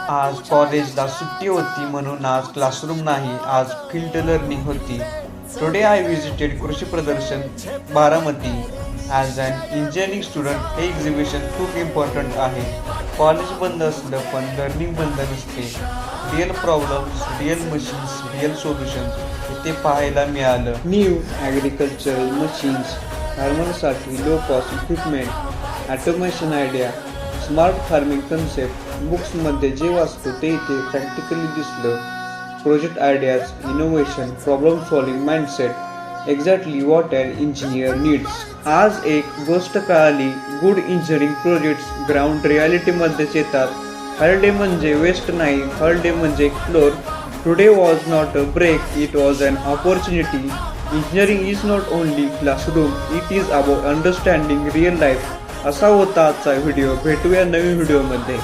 आज कॉलेजला सुट्टी होती म्हणून आज क्लासरूम नाही, आज फील्ड लर्निंग होती. टुडे आय विजिटेड कृषी प्रदर्शन Baramati. As an engineering student हे एक्झिबिशन खूप इम्पॉर्टंट आहे. कॉलेज बंद असलं पण लर्निंग बंद नसते. Real problems, real machines, real solutions इथे पाहायला मिळालं. न्यू ॲग्रिकल्चरल मशीन्स, फार्मरसाठी low cost equipment, automation idea, smart farming concept. बुक्समध्ये जे वाचतो ते इथे प्रॅक्टिकली दिसलं. Project ideas, innovation, problem solving mindset, exactly what an engineer needs. आज एक गोष्ट कळाली, गुड इंजिनिअरिंग प्रोजेक्ट्स ग्राउंड रियालिटीमध्येच येतात. हर डे म्हणजे वेस्ट नाही, हर डे म्हणजे explore. Today was not a break, it was an opportunity. Engineering is not only classroom, it is about understanding real life. असा होता आजचा व्हिडिओ. भेटूया नवीन व्हिडिओमध्ये.